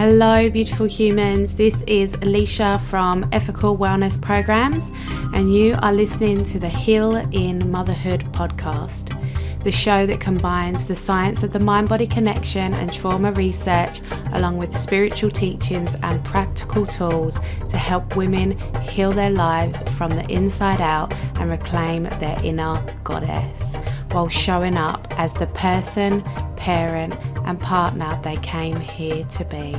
Hello, beautiful humans. This is Alicia from Ethical Wellness Programs, and you are listening to the Heal in Motherhood podcast, the show that combines the science of the mind-body connection and trauma research, along with spiritual teachings and practical tools to help women heal their lives from the inside out and reclaim their inner goddess, while showing up as the person, parent, and partner they came here to be.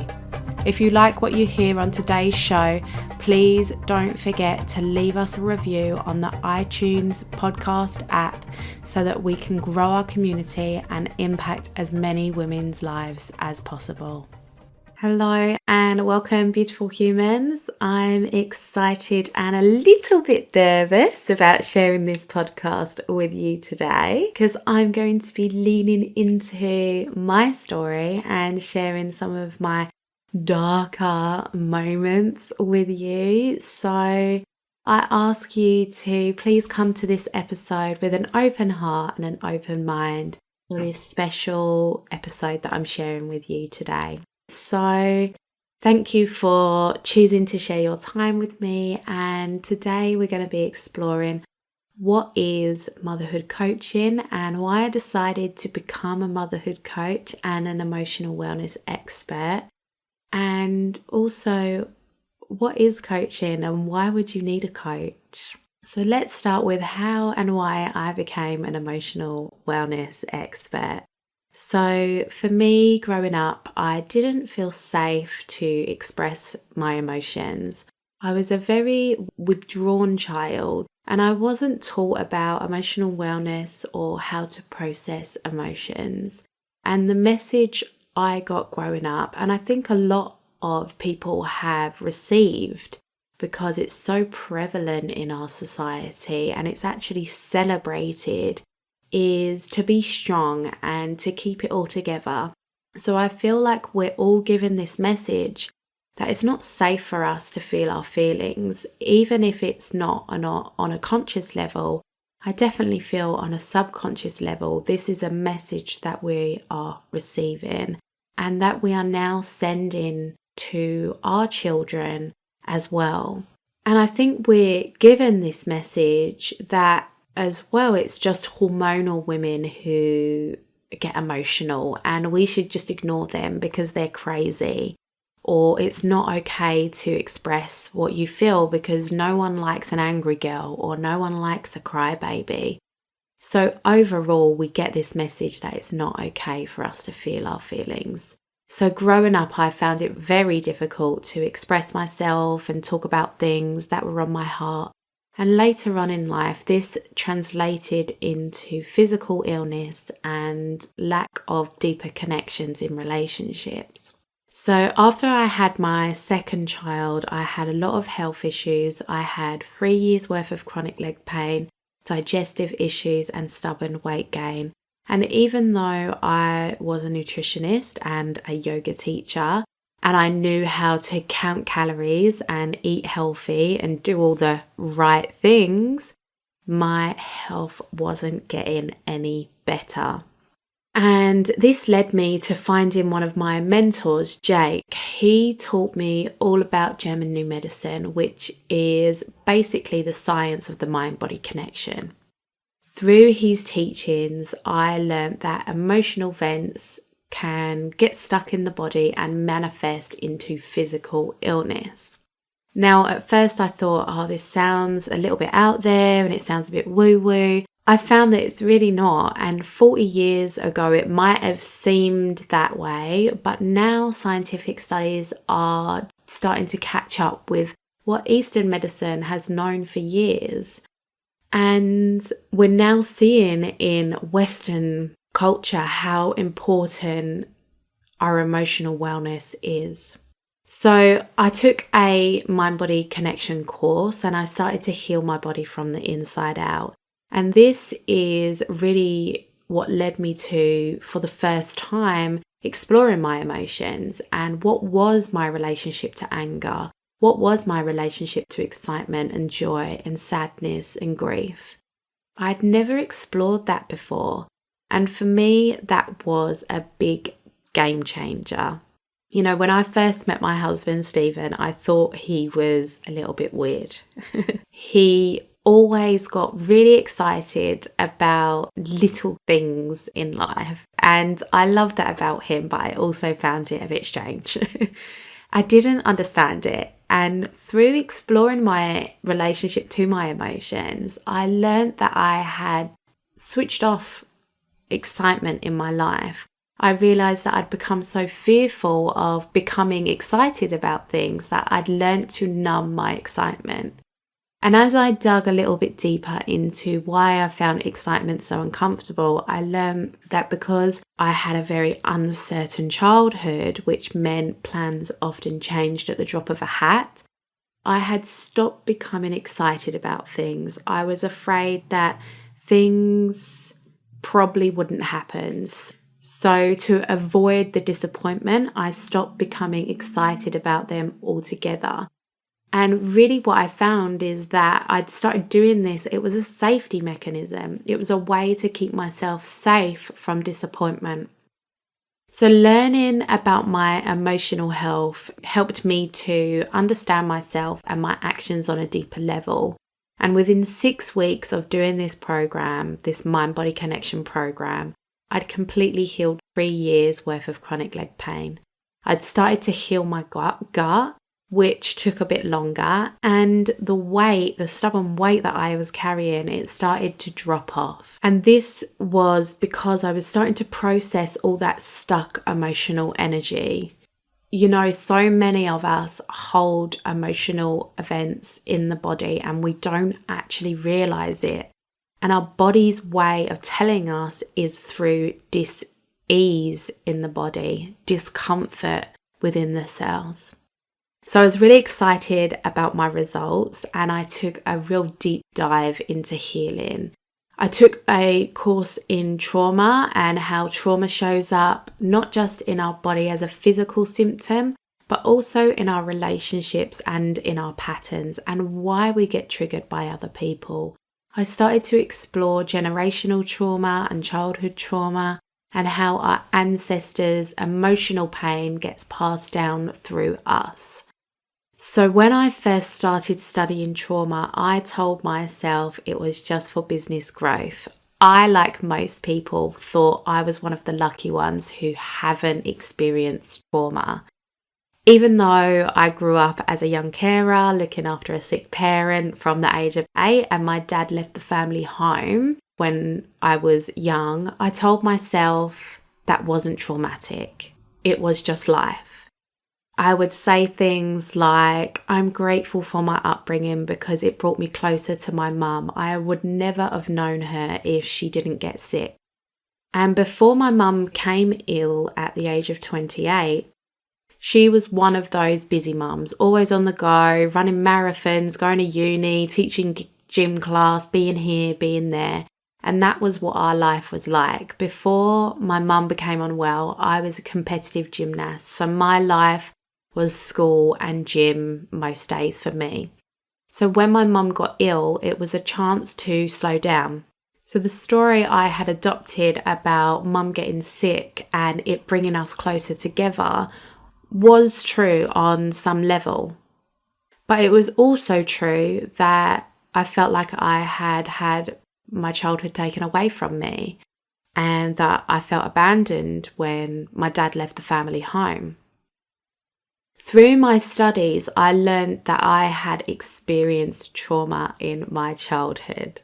If you like what you hear on today's show, please don't forget to leave us a review on the iTunes podcast app so that we can grow our community and impact as many women's lives as possible. Hello and welcome, beautiful humans. I'm excited and a little bit nervous about sharing this podcast with you today because I'm going to be leaning into my story and sharing some of my darker moments with you. So I ask you to please come to this episode with an open heart and an open mind for this special episode that I'm sharing with you today. So thank you for choosing to share your time with me, and today we're going to be exploring what is motherhood coaching and why I decided to become a motherhood coach and an emotional wellness expert, and also what is coaching and why would you need a coach. So let's start with how and why I became an emotional wellness expert. So for me, growing up, I didn't feel safe to express my emotions. I was a very withdrawn child and I wasn't taught about emotional wellness or how to process emotions. And the message I got growing up, and I think a lot of people have received because it's so prevalent in our society and it's actually celebrated, is to be strong and to keep it all together. So I feel like we're all given this message that it's not safe for us to feel our feelings, even if it's not on a conscious level. I definitely feel on a subconscious level, this is a message that we are receiving and that we are now sending to our children as well. And I think we're given this message that as well, it's just hormonal women who get emotional and we should just ignore them because they're crazy, or it's not okay to express what you feel because no one likes an angry girl or no one likes a crybaby. So overall, we get this message that it's not okay for us to feel our feelings. So growing up, I found it very difficult to express myself and talk about things that were on my heart. And later on in life, this translated into physical illness and lack of deeper connections in relationships. So after I had my second child, I had a lot of health issues. I had 3 years worth of chronic leg pain, digestive issues, and stubborn weight gain. And even though I was a nutritionist and a yoga teacher, and I knew how to count calories and eat healthy and do all the right things, my health wasn't getting any better. And this led me to finding one of my mentors, Jake. He taught me all about German New Medicine, which is basically the science of the mind-body connection. Through his teachings, I learned that emotional vents can get stuck in the body and manifest into physical illness. Now, at first I thought, this sounds a little bit out there and it sounds a bit woo-woo. I found that it's really not, and 40 years ago it might have seemed that way, but now scientific studies are starting to catch up with what Eastern medicine has known for years. And we're now seeing in Western culture how important our emotional wellness is. So I took a mind-body connection course and I started to heal my body from the inside out. And this is really what led me to, for the first time, exploring my emotions and what was my relationship to anger, what was my relationship to excitement and joy and sadness and grief. I'd never explored that before. And for me, that was a big game changer. When I first met my husband, Stephen, I thought he was a little bit weird. He always got really excited about little things in life. And I love that about him, but I also found it a bit strange. I didn't understand it. And through exploring my relationship to my emotions, I learned that I had switched off excitement in my life. I realized that I'd become so fearful of becoming excited about things that I'd learned to numb my excitement. And as I dug a little bit deeper into why I found excitement so uncomfortable, I learned that because I had a very uncertain childhood, which meant plans often changed at the drop of a hat, I had stopped becoming excited about things. I was afraid that things probably wouldn't happen. So to avoid the disappointment, I stopped becoming excited about them altogether. And really what I found is that I'd started doing this. It was a safety mechanism. It was a way to keep myself safe from disappointment. So learning about my emotional health helped me to understand myself and my actions on a deeper level. And within 6 weeks of doing this program, this mind-body connection program, I'd completely healed 3 years worth of chronic leg pain. I'd started to heal my gut, which took a bit longer, and the stubborn weight that I was carrying, it started to drop off. And this was because I was starting to process all that stuck emotional energy. So many of us hold emotional events in the body and we don't actually realize it. And our body's way of telling us is through dis-ease in the body, discomfort within the cells. So I was really excited about my results and I took a real deep dive into healing. I took a course in trauma and how trauma shows up not just in our body as a physical symptom, but also in our relationships and in our patterns and why we get triggered by other people. I started to explore generational trauma and childhood trauma and how our ancestors' emotional pain gets passed down through us. So when I first started studying trauma, I told myself it was just for business growth. I, like most people, thought I was one of the lucky ones who haven't experienced trauma. Even though I grew up as a young carer, looking after a sick parent from the age of 8, and my dad left the family home when I was young, I told myself that wasn't traumatic. It was just life. I would say things like, I'm grateful for my upbringing because it brought me closer to my mum. I would never have known her if she didn't get sick. And before my mum came ill at the age of 28, she was one of those busy mums, always on the go, running marathons, going to uni, teaching gym class, being here, being there. And that was what our life was like. Before my mum became unwell, I was a competitive gymnast. So my life was school and gym most days for me. So when my mum got ill, it was a chance to slow down. So the story I had adopted about mum getting sick and it bringing us closer together was true on some level. But it was also true that I felt like I had had my childhood taken away from me and that I felt abandoned when my dad left the family home. Through my studies, I learned that I had experienced trauma in my childhood.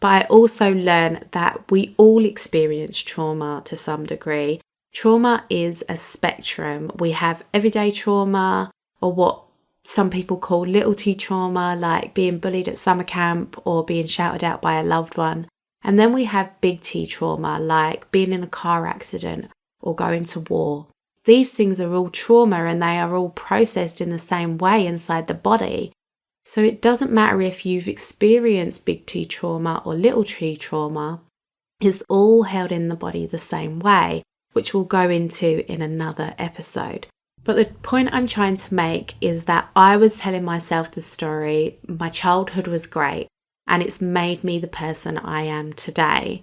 But I also learned that we all experience trauma to some degree. Trauma is a spectrum. We have everyday trauma, or what some people call little t trauma, like being bullied at summer camp or being shouted at by a loved one. And then we have big T trauma, like being in a car accident or going to war. These things are all trauma and they are all processed in the same way inside the body. So it doesn't matter if you've experienced big T trauma or little t trauma, it's all held in the body the same way, which we'll go into in another episode. But the point I'm trying to make is that I was telling myself the story, my childhood was great and it's made me the person I am today.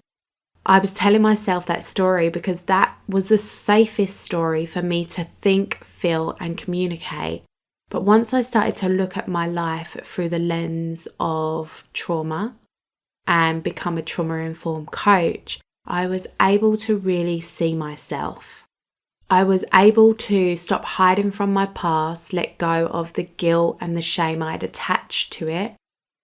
I was telling myself that story because that was the safest story for me to think, feel, and communicate. But once I started to look at my life through the lens of trauma and become a trauma-informed coach, I was able to really see myself. I was able to stop hiding from my past, let go of the guilt and the shame I'd attached to it,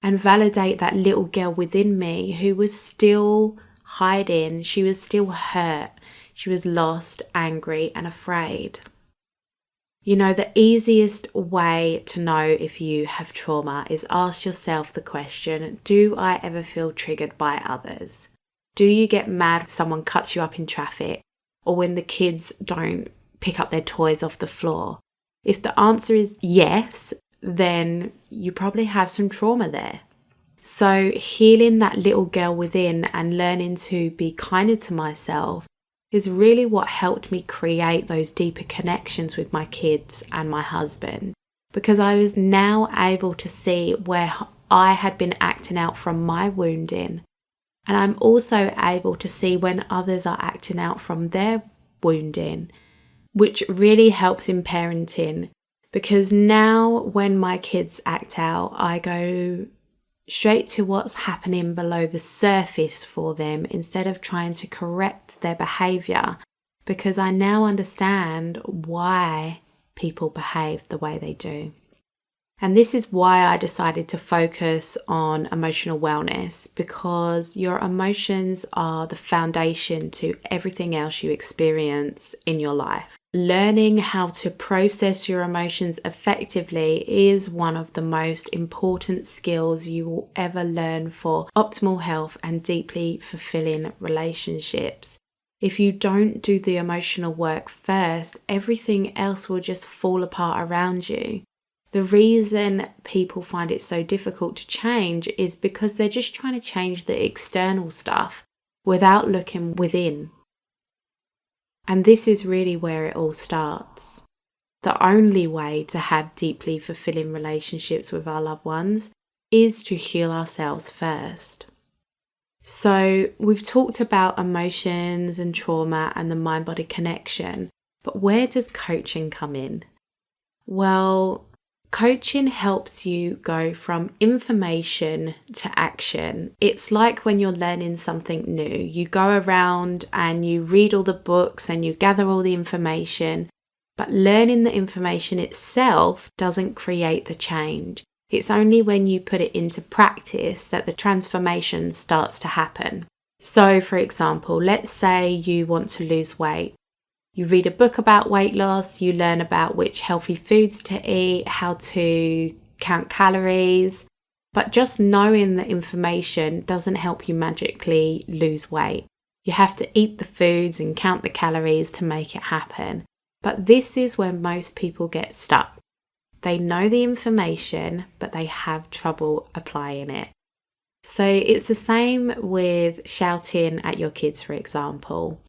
and validate that little girl within me who was still hiding. She was still hurt. She was lost, angry, and afraid. You know, the easiest way to know if you have trauma is ask yourself the question, do I ever feel triggered by others? Do you get mad if someone cuts you up in traffic or when the kids don't pick up their toys off the floor? If the answer is yes, then you probably have some trauma there. So healing that little girl within and learning to be kinder to myself is really what helped me create those deeper connections with my kids and my husband, because I was now able to see where I had been acting out from my wounding. And I'm also able to see when others are acting out from their wounding, which really helps in parenting, because now when my kids act out, I go straight to what's happening below the surface for them instead of trying to correct their behaviour, because I now understand why people behave the way they do. And this is why I decided to focus on emotional wellness, because your emotions are the foundation to everything else you experience in your life. Learning how to process your emotions effectively is one of the most important skills you will ever learn for optimal health and deeply fulfilling relationships. If you don't do the emotional work first, everything else will just fall apart around you. The reason people find it so difficult to change is because they're just trying to change the external stuff without looking within. And this is really where it all starts. The only way to have deeply fulfilling relationships with our loved ones is to heal ourselves first. So we've talked about emotions and trauma and the mind-body connection, but where does coaching come in? Well, coaching helps you go from information to action. It's like when you're learning something new. You go around and you read all the books and you gather all the information, but learning the information itself doesn't create the change. It's only when you put it into practice that the transformation starts to happen. So, for example, let's say you want to lose weight. You read a book about weight loss, you learn about which healthy foods to eat, how to count calories, but just knowing the information doesn't help you magically lose weight. You have to eat the foods and count the calories to make it happen. But this is where most people get stuck. They know the information, but they have trouble applying it. So it's the same with shouting at your kids, for example.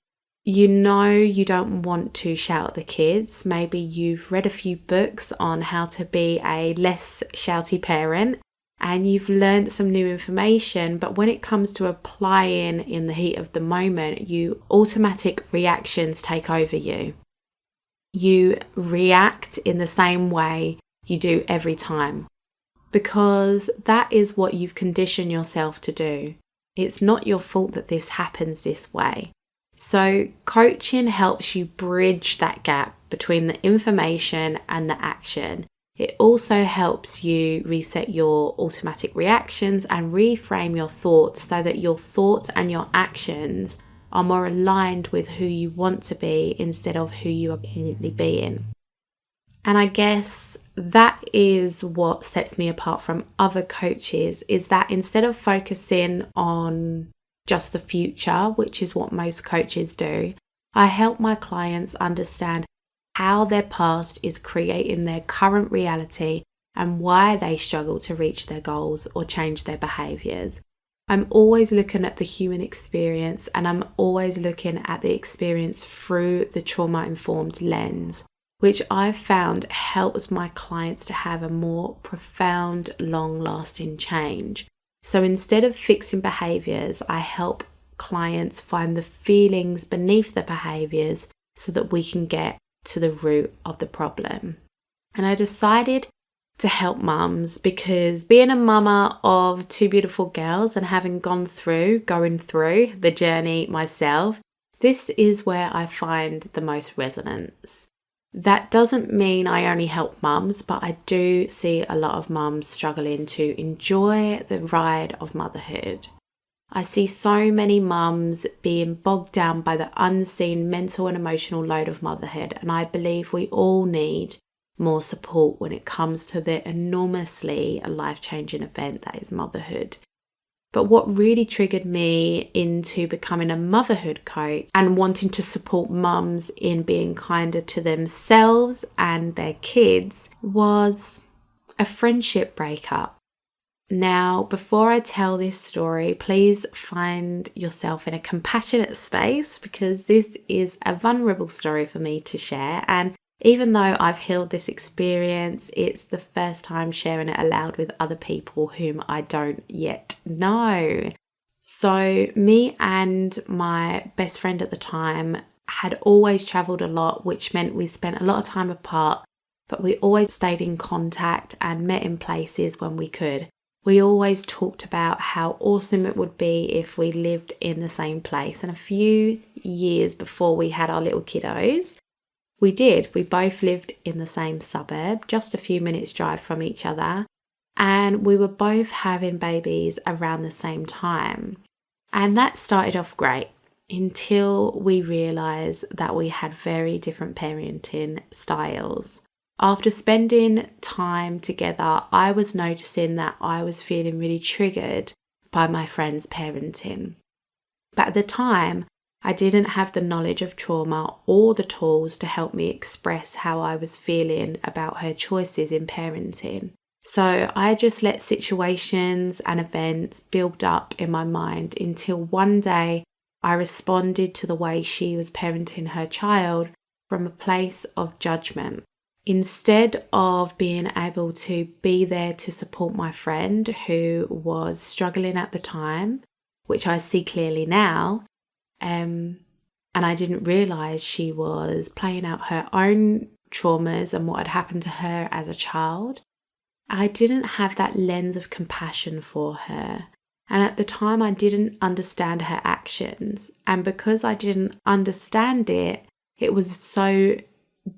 You know you don't want to shout at the kids. Maybe you've read a few books on how to be a less shouty parent and you've learned some new information, but when it comes to applying in the heat of the moment, automatic reactions take over you. You react in the same way you do every time, because that is what you've conditioned yourself to do. It's not your fault that this happens this way. So coaching helps you bridge that gap between the information and the action. It also helps you reset your automatic reactions and reframe your thoughts so that your thoughts and your actions are more aligned with who you want to be instead of who you are currently being. And I guess that is what sets me apart from other coaches, is that instead of focusing on just the future, which is what most coaches do, I help my clients understand how their past is creating their current reality and why they struggle to reach their goals or change their behaviours. I'm always looking at the human experience, and I'm always looking at the experience through the trauma-informed lens, which I've found helps my clients to have a more profound, long-lasting change. So instead of fixing behaviours, I help clients find the feelings beneath the behaviours so that we can get to the root of the problem. And I decided to help mums because being a mama of two beautiful girls and having going through the journey myself, this is where I find the most resonance. That doesn't mean I only help mums, but I do see a lot of mums struggling to enjoy the ride of motherhood. I see so many mums being bogged down by the unseen mental and emotional load of motherhood, and I believe we all need more support when it comes to the enormously life-changing event that is motherhood. But what really triggered me into becoming a motherhood coach and wanting to support mums in being kinder to themselves and their kids was a friendship breakup. Now, before I tell this story, please find yourself in a compassionate space because this is a vulnerable story for me to share. And even though I've healed this experience, it's the first time sharing it aloud with other people whom I don't yet know. So me and my best friend at the time had always travelled a lot, which meant we spent a lot of time apart, but we always stayed in contact and met in places when we could. We always talked about how awesome it would be if we lived in the same place. And a few years before we had our little kiddos, we did. We both lived in the same suburb, just a few minutes drive from each other. And we were both having babies around the same time. And that started off great until we realised that we had very different parenting styles. After spending time together, I was noticing that I was feeling really triggered by my friend's parenting. But at the time, I didn't have the knowledge of trauma or the tools to help me express how I was feeling about her choices in parenting. So I just let situations and events build up in my mind until one day I responded to the way she was parenting her child from a place of judgment. Instead of being able to be there to support my friend who was struggling at the time, which I see clearly now, and I didn't realise she was playing out her own traumas and what had happened to her as a child, I didn't have that lens of compassion for her. And at the time, I didn't understand her actions. And because I didn't understand it, it was so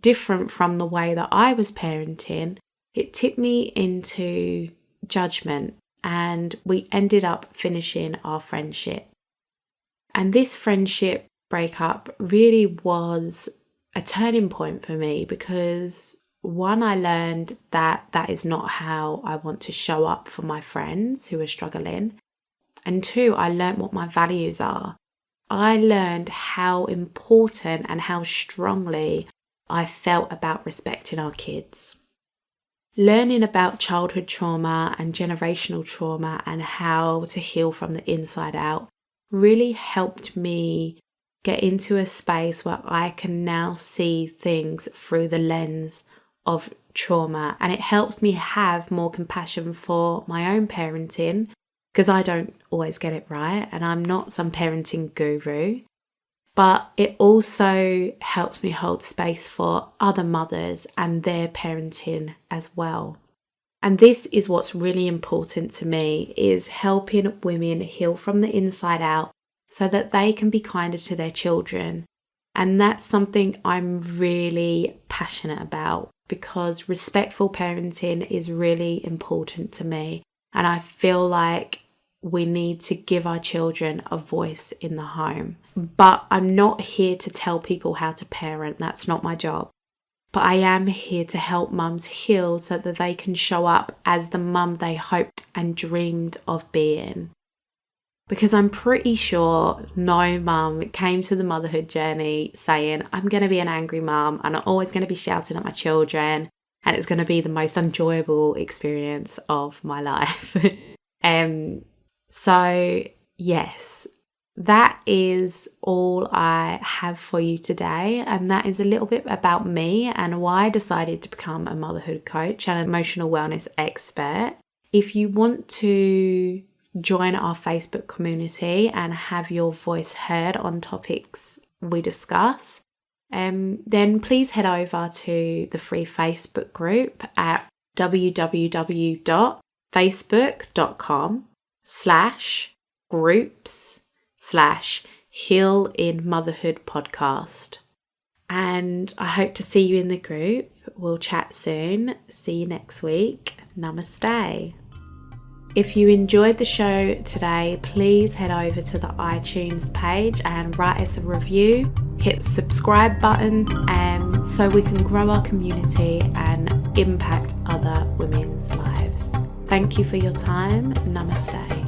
different from the way that I was parenting. It tipped me into judgment, and we ended up finishing our friendship. And this friendship breakup really was a turning point for me because, one, I learned that that is not how I want to show up for my friends who are struggling. And two, I learned what my values are. I learned how important and how strongly I felt about respecting our kids. Learning about childhood trauma and generational trauma and how to heal from the inside out really helped me get into a space where I can now see things through the lens of trauma. And it helps me have more compassion for my own parenting because I don't always get it right and I'm not some parenting guru. But it also helps me hold space for other mothers and their parenting as well. And this is what's really important to me, is helping women heal from the inside out so that they can be kinder to their children. And that's something I'm really passionate about because respectful parenting is really important to me. And I feel like we need to give our children a voice in the home. But I'm not here to tell people how to parent. That's not my job. But I am here to help mums heal so that they can show up as the mum they hoped and dreamed of being. Because I'm pretty sure no mum came to the motherhood journey saying, I'm going to be an angry mum and I'm always going to be shouting at my children and it's going to be the most enjoyable experience of my life. So yes, that is all I have for you today. And that is a little bit about me and why I decided to become a motherhood coach and an emotional wellness expert. If you want to join our Facebook community and have your voice heard on topics we discuss, then please head over to the free Facebook group at www.facebook.com/groups/Heal in Motherhood podcast. And I hope to see you in the group. We'll chat soon. See you next week. Namaste. If you enjoyed the show today, please head over to the iTunes page and write us a review. Hit the subscribe button so we can grow our community and impact other women's lives. Thank you for your time. Namaste.